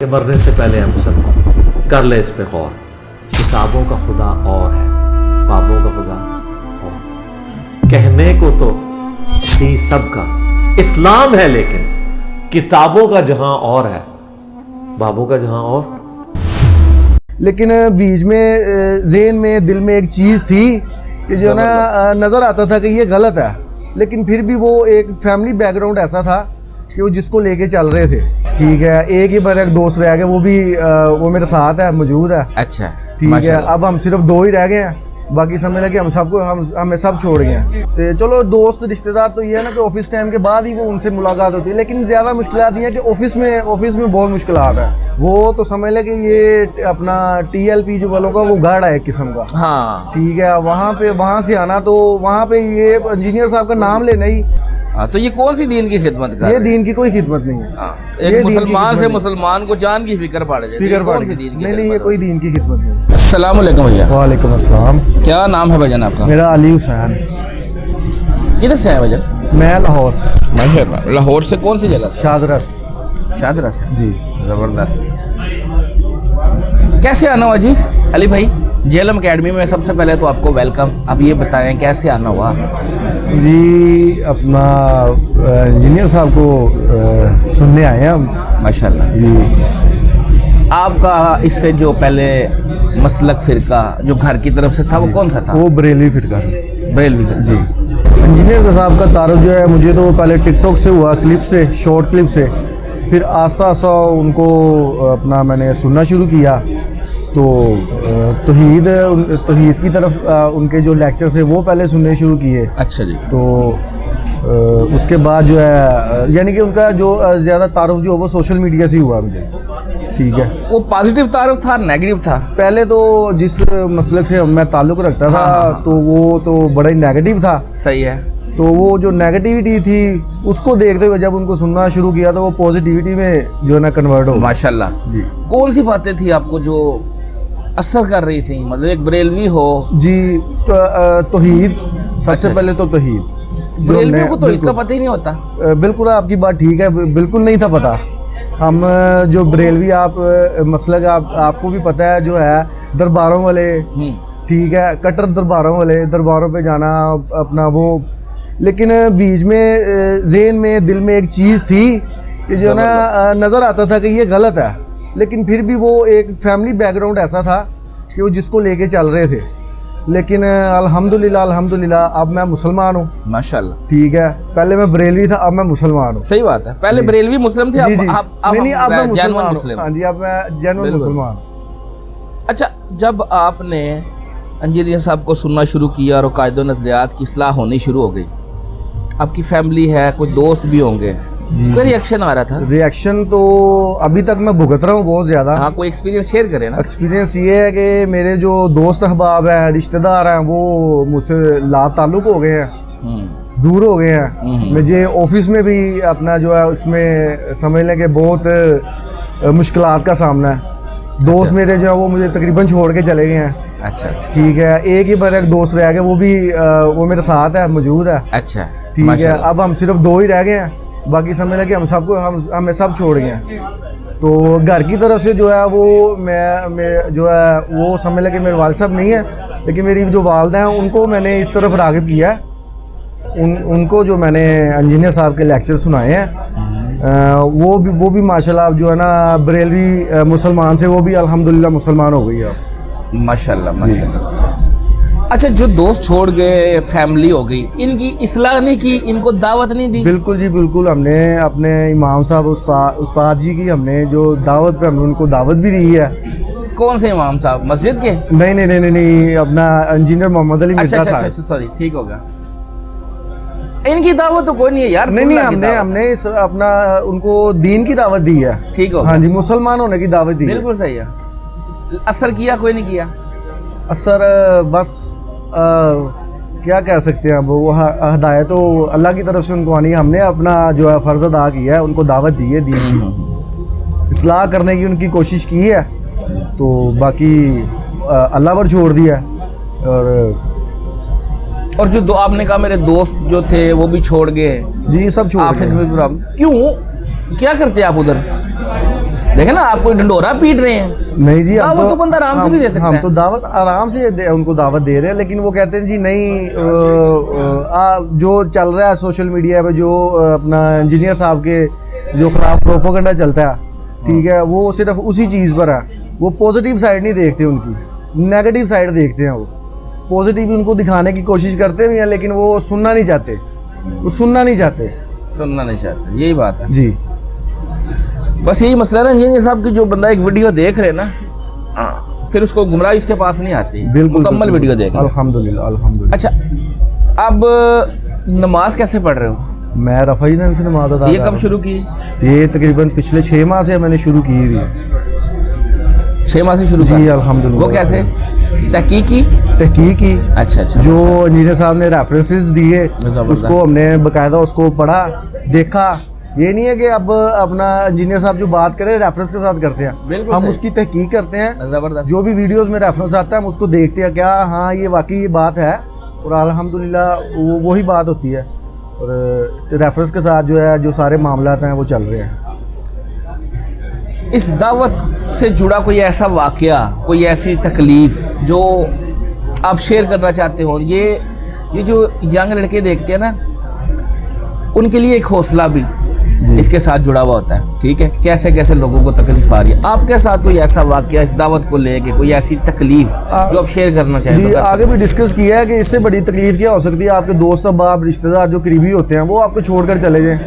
कि मरने से पहले हम सब कर ले इस पे गौर। किताबों का खुदा और है, बाबों का खुदा और। कहने को तो दी सबका इस्लाम है, लेकिन किताबों का जहां और है, बाबों का जहां और। लेकिन बीच में ज़हन में दिल में एक चीज़ थी कि जो ना नज़र आता था कि ये गलत है, लेकिन फिर भी वो एक फैमिली बैकग्राउंड ऐसा था कि वो जिसको लेके चल रहे थे। ठीक है, एक ही बार एक दोस्त रह गए, वो भी वो मेरे साथ है, मौजूद है। अच्छा, ठीक है, अब हम सिर्फ दो ही रह गए हैं, बाकी समझ लगे हम सबको हमें सब छोड़ गए हैं। तो चलो दोस्त रिश्तेदार तो ये है ना कि ऑफिस टाइम के बाद ही वो उनसे मुलाकात होती है, लेकिन ज़्यादा मुश्किलात ये है कि ऑफिस में बहुत मुश्किलात है। वो तो समझ ले कि ये अपना TLP जो वालों का वो गार्ड है एक किस्म का। हाँ ठीक है, वहाँ से आना तो वहाँ पे ये इंजीनियर साहब का नाम लेना ही। हाँ, तो ये कौन सी दीन की खिदमत कर ये दीन की कोई खिदमत नहीं है। एक मुसलमान से मुसलमान को जान की फिक्र पड़ जाए, फिक्र पड़ कौन सी दीन की नहीं, ये कोई दीन की खिदमत नहीं है। अस्सलाम वालेकुम भैया। वालेकुम अस्सलाम। क्या नाम है भाईजान आपका? मेरा अली हुसैन। किधर से है भाईजान? मैं लाहौर से। माशाल्लाह, लाहौर से कौन सी जगह से? शादरा से। शादरा से जी। ज़बरदस्त। कैसे आना हुआ जी अली भाई? JLM अकेडमी में सबसे पहले तो आपको वेलकम। अब ये बताएं कैसे आना हुआ? जी, अपना इंजीनियर साहब को सुनने आए हैं हम। माशाल्लाह जी। आपका इससे जो पहले मसलक फिरका जो घर की तरफ से था वो कौन सा था? वो बरेलवी फिरका। बरेलवी फिरका। जी। इंजीनियर साहब का तारुफ जो है मुझे तो पहले टिकटॉक से हुआ, क्लिप से, शॉर्ट क्लिप से, फिर आस्ता आस्ता उनको अपना मैंने सुनना शुरू किया। तो तौहीद की तरफ उनके जो लेक्चर्स है वो पहले सुनने शुरू किए। अच्छा जी। तो उसके बाद जो है यानी कि उनका जो ज़्यादा तारुफ जो वो सोशल मीडिया से ही हुआ मुझे। ठीक है, वो पॉजिटिव तारुफ था, नेगेटिव था? पहले तो जिस मसलक से मैं ताल्लुक़ रखता था तो वो तो बड़ा ही नेगेटिव था। सही है। तो वो जो नेगेटिविटी थी उसको देखते हुए जब उनको सुनना शुरू किया तो वो पॉजिटिविटी में जो है ना कन्वर्ट हो। माशाल्लाह जी। कौन सी बातें थी आपको जो असर कर रही थी? मतलब एक बरेलवी हो जी, तौहीद सबसे पहले तो तौहीद। बरेलवी को तौहीद का पता ही नहीं होता। बिल्कुल आपकी बात ठीक है, बिल्कुल नहीं था पता। हम जो बरेलवी आप मसलक आपको भी पता है जो है दरबारों वाले। ठीक है, कट्टर दरबारों वाले, दरबारों पे जाना अपना वो। लेकिन बीच में ज़हन में दिल में एक चीज़ थी कि जो ना नज़र आता था कि ये गलत है, लेकिन फिर भी वो एक फैमिली बैकग्राउंड ऐसा था कि वो जिसको लेके चल रहे थे। लेकिन अल्हम्दुलिल्लाह अब मैं मुसलमान हूँ। माशाल्लाह। ठीक है, पहले मैं बरेलवी था, अब मैं मुसलमान हूँ। सही बात है, पहले बरेलवी मुस्लिम थे, जी, जी। अब नहीं, अब मैं जेन्युइन मुसलमान मुस्लिम। हूँ। हाँ जी, अब मैं जेन्युइन मुसलमान। अच्छा, जब आपने इंजीनियर साहब को सुनना शुरू किया और कायदो नज़रियात की इस्लाह होनी शुरू हो गई, आपकी फैमिली है, कोई दोस्त भी होंगे, कोई रिएक्शन आ रहा था? रिएक्शन तो अभी तक मैं भुगत रहा हूँ बहुत ज़्यादा। हाँ, कोई एक्सपीरियंस शेयर करें ना। एक्सपीरियंस ये है कि मेरे जो दोस्त अहबाब हैं, रिश्तेदार हैं, वो मुझसे ला ताल्लुक़ हो गए हैं, दूर हो गए हैं। मुझे ऑफिस में भी अपना जो है उसमें समझ लें कि बहुत मुश्किलात का सामना है। दोस्त मेरे जो है वो मुझे तकरीबन छोड़ के चले गए हैं। अच्छा। ठीक है, एक ही बार एक दोस्त रह गए, वो भी वो मेरे साथ है, मौजूद है। अच्छा, ठीक है, अब हम सिर्फ दो ही रह गए हैं, बाकी समझ लगे हमें सब छोड़ गए हैं। तो घर की तरफ से जो है वो मैं जो है वो समझ लगे मेरे वालिद साहब नहीं है, लेकिन मेरी जो वालदा हैं उनको मैंने इस तरफ राग़िब किया है। उनको जो मैंने इंजीनियर साहब के लेक्चर सुनाए हैं, वो भी माशाल्लाह जो है ना बरेलवी मुसलमान से वो भी अल्हम्दुलिल्लाह मुसलमान हो गई है। माशाल्लाह माशाल्लाह। अच्छा, जो दोस्त छोड़ गए, फैमिली हो गई, इनकी इस्लाह नहीं की, इनको दावत नहीं दी? बिल्कुल जी, बिल्कुल। हमने अपने इमाम साहब उस्ताद जी की हमने जो दावत पे हमने उनको दावत भी दी है। कौन से इमाम साहब? मस्जिद के? नहीं, अपना इंजीनियर मोहम्मद अली मिर्जा साहब। अच्छा, सॉरी, ठीक हो गया। इनकी दावत तो कोई नहीं है यार। नहीं, हमने अपना उनको दीन की दावत दी है। ठीक हो? हाँ जी, मुसलमान होने की दावत दी। बिल्कुल सही है। असर किया? कोई नहीं किया असर। बस क्या कह सकते हैं, वो हदायत तो अल्लाह की तरफ से उनको आनी है। हमने अपना जो है फ़र्ज़ अदा किया है, उनको दावत दी है दीन की, इस्लाह करने की उनकी कोशिश की है। तो बाकी अल्लाह पर छोड़ दिया। और जो आपने कहा मेरे दोस्त जो थे वो भी छोड़ गए? जी, सब छोड़ ऑफिस में भी। क्यों, क्या करते आप उधर? देखे ना, आप कोई डंडोरा पीट रहे हैं। नहीं जी, दावत तो बंदा आराम से भी दे सकता हम है। तो दावत आराम से उनको दावत दे रहे हैं, लेकिन वो कहते हैं जी नहीं, जो चल रहा है सोशल मीडिया पे, जो अपना इंजीनियर साहब के जो खिलाफ प्रोपोगंडा चलता है, ठीक है, वो सिर्फ उसी चीज़ पर है। वो पॉजिटिव साइड नहीं देखते, उनकी नेगेटिव साइड देखते हैं। वो पॉजिटिव उनको दिखाने की कोशिश करते भी हैं, लेकिन वो सुनना नहीं चाहते, सुनना नहीं चाहते, यही बात है जी। बस यही मसला है ना इंजीनियर साहब की, जो बंदा एक वीडियो देख रहे ना, फिर उसको गुमराही उसके पास नहीं आती, बिल्कुल मुकम्मल वीडियो देख रहे। अल्हम्दुलिल्लाह। अच्छा, अब नमाज कैसे पढ़ रहे हो? मैं रफ़ीदन से नमाज अदा ये कर कब रहा शुरू की? हूं। ये तकरीबन पिछले 6 माह से मैंने शुरू की हुई है 6 माह से शुरू जी, कर? अल्हम्दुलिल्लाह। वो कैसे? तहकीकी? अच्छा, जो इंजीनियर साहब ने रेफरेंसेस दिए, जबरदस्त। उसको हमने बकायदा उसको पढ़ा, देखा। ये नहीं है कि अब अपना इंजीनियर साहब जो बात करें रेफरेंस के साथ करते हैं, बिल्कुल हम सही। उसकी तहकीक करते हैं। जबरदस्त। जो भी वीडियोस में रेफरेंस आता है हम उसको देखते हैं, क्या हाँ ये वाकई ये बात है, और अल्हम्दुलिल्लाह वही बात होती है। और रेफरेंस के साथ जो है, जो सारे मामलात हैं वो चल रहे हैं। इस दावत से जुड़ा कोई ऐसा वाकया, कोई ऐसी तकलीफ जो आप शेयर करना चाहते हो? ये जो यंग लड़के देखते हैं ना, उनके लिए एक हौसला भी इसके साथ जुड़ा हुआ होता है, ठीक है, कैसे कैसे लोगों को तकलीफ आ रही है। आपके साथ कोई ऐसा वाकया इस दावत को लेके, कोई ऐसी तकलीफ जो आप शेयर करना चाहें? जी, आगे भी डिस्कस किया है कि इससे बड़ी तकलीफ क्या हो सकती है। आपके दोस्त अहबाब रिश्तेदार जो करीबी होते हैं वो आपको छोड़कर चले जाएं,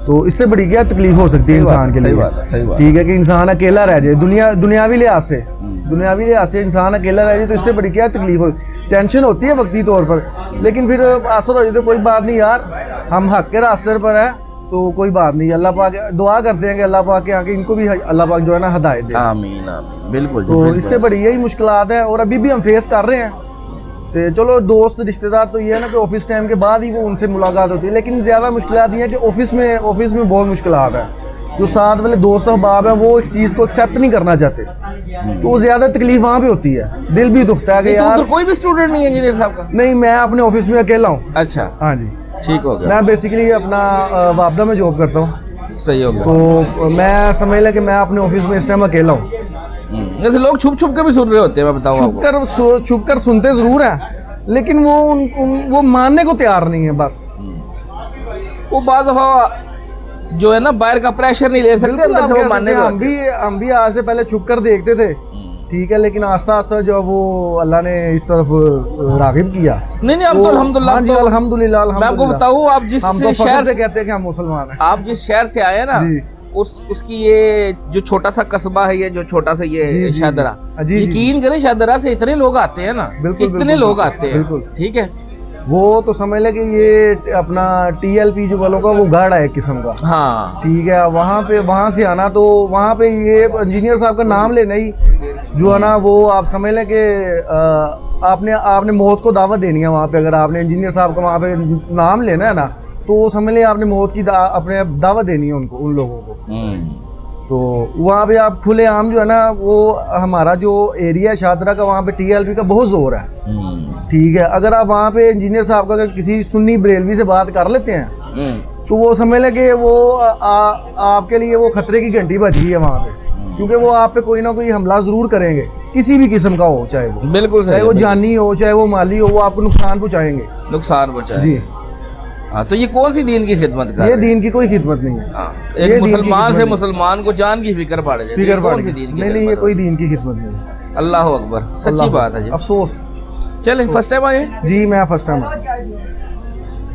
तो इससे बड़ी क्या तकलीफ हो सकती है इंसान के लिए? सही बात। ठीक है कि इंसान अकेला रह जाए, दुनियावी लिहाज से इंसान अकेला रह जाए, तो इससे बड़ी क्या तकलीफ हो, टेंशन होती है वक्ती तौर पर, लेकिन फिर असर हो जाए तो कोई बात नहीं यार, हम हक के रास्ते पर है, तो कोई बात नहीं। अल्लाह पाक दुआ करते हैं कि अल्लाह पाक के आके इनको भी अल्लाह पाक जो है ना हिदायत दे। आमीन आमीन, बिल्कुल। तो इससे बड़ी यही मुश्किलात है, और अभी भी हम फेस कर रहे हैं। तो चलो दोस्त रिश्तेदार तो ये है ना कि ऑफिस टाइम के बाद ही वो उनसे मुलाकात होती है, लेकिन ज़्यादा मुश्किलात ये है कि ऑफिस में बहुत मुश्किलात है। जो साथ वाले दोस्त अहबाब हैं वो इस चीज़ को एक्सेप्ट नहीं करना चाहते, तो ज़्यादा तकलीफ वहाँ पे होती है। दिल भी दुखता है कि यार, तो कोई भी स्टूडेंट नहीं है इंजीनियर साहब का? नहीं, मैं अपने ऑफिस में अकेला हूँ। अच्छा, हाँ जी, ठीक हो गया। मैं बेसिकली अपना वापदा में जॉब करता हूँ। सही हो गया। तो मैं समझ लें कि मैं अपने ऑफिस में इस टाइम अकेला हूँ। जैसे लोग छुप छुप के भी सुन रहे होते हैं, मैं बताऊँ छुप कर सुनते ज़रूर हैं, लेकिन वो मानने को तैयार नहीं है। बस वो बात जो है ना, बाहर का प्रेशर नहीं ले सकते, बिल्कुल, अंदर से आप वो कह मानने सकते हैं, हम भी आज से पहले छुप कर देखते थे, ठीक है, लेकिन आस्ता आस्ता जो वो अल्लाह ने इस तरफ रागिब किया। नहीं, अब तो अल्हम्दुलिल्लाह। हाँ जी, अल्हम्दुलिल्लाह। मैं आपको बताऊँ, आप जिस शहर से कहते हैं कि हम मुसलमान हैं, आप जिस शहर से आए ना, उसकी ये जो छोटा सा कस्बा है, ये जो छोटा सा ये शाहदरा, यकीन करें शाहदरा से इतने लोग आते हैं ना, इतने लोग आते हैं, ठीक है। वो तो समझ ले कि ये अपना TLP जो वालों का वो गार्ड है एक किस्म का। हाँ, ठीक है, वहाँ से आना, तो वहाँ पे ये इंजीनियर साहब का नाम लेना ही जो है ना, वो आप समझ लें कि आपने मौत को दावत देनी है वहाँ पे। अगर आपने इंजीनियर साहब का वहाँ पे नाम लेना है ना, तो समझ लें आपने मौत की अपने दावत देनी है उन लोगों को। तो वहाँ पे आप खुले आम जो है ना, वो हमारा जो एरिया है शाहदरा का, वहाँ पे TLP का बहुत जोर है, ठीक है। अगर आप वहाँ पे इंजीनियर साहब का अगर किसी सुन्नी बरेलवी से बात कर लेते हैं, तो वो समझ लें कि वो आपके लिए वो खतरे की घंटी बज गई है वहाँ पे, क्योंकि वो आप पे कोई ना कोई हमला ज़रूर करेंगे, किसी भी किस्म का हो, चाहे वो बिल्कुल, चाहे वो जानी हो चाहे वो माली हो, वो आपको नुकसान पहुँचाएंगे जी। हाँ, तो ये कौन सी दीन की खिदमत कर? ये दीन की कोई खिदमत नहीं है। एक मुसलमान से मुसलमान को जान की फिक्र पड़ जाती है, कौन सी दीन की? नहीं, ये कोई दीन की खिदमत नहीं है। अल्लाह अकबर, सच्ची बात है जी। अफसोस। चलें, फर्स्ट टाइम आए जी? मैं फर्स्ट टाइम आया।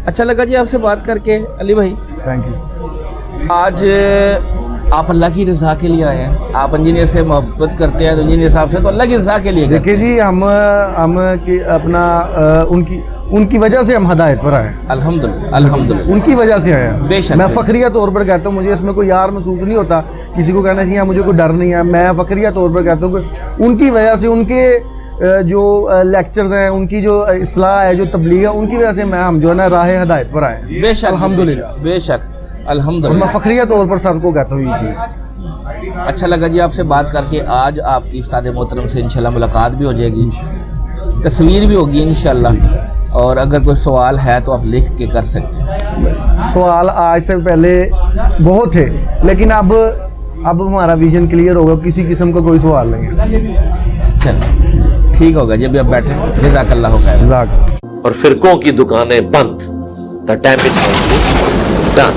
अच्छा लगा जी आपसे बात करके अली भाई, थैंक यू। आज आप अल्लाह की रज़ा के लिए आए हैं, आप इंजीनियर से मोहब्बत करते हैं, तो इंजीनियर साहब से तो अल्लाह की रज़ा के लिए। देखिए जी, हम अपना उनकी वजह से हम हिदायत पर आए। अल्हम्दुलिल्लाह उनकी वजह से आए। बेशक, मैं फ़खरिया तौर पर कहता हूँ, मुझे इसमें कोई यार महसूस नहीं होता, किसी को कहना चाहिए मुझे कोई डर नहीं है। मैं फ़खरिया तौर पर कहता हूँ कि उनकी वजह से, उनके जो लेक्चर्स हैं, उनकी जो इस्लाह है, जो तबलीग है, उनकी वजह से हम जो है ना राह हिदायत पर आए। बेशक, अल्हम्दुलिल्लाह, बेशक, अल्हम्दुलिल्लाह। मैं फ़खरिया तौर पर सबको कहता हूँ ये चीज़। अच्छा लगा जी आपसे बात करके। आज आपकी उस्ताद मोहतरम से इंशाल्लाह मुलाकात भी हो जाएगी, तस्वीर भी होगी इंशाल्लाह, और अगर कोई सवाल है तो आप लिख के कर सकते हैं। सवाल आज से पहले बहुत थे, लेकिन अब अब हमारा विजन क्लियर होगा, किसी किस्म का कोई सवाल नहीं है। चलो ठीक होगा जब भी आप बैठे। जज़ाकल्लाह खैर। जज़ाक। और फिरकों की दुकानें बंद। The damage done.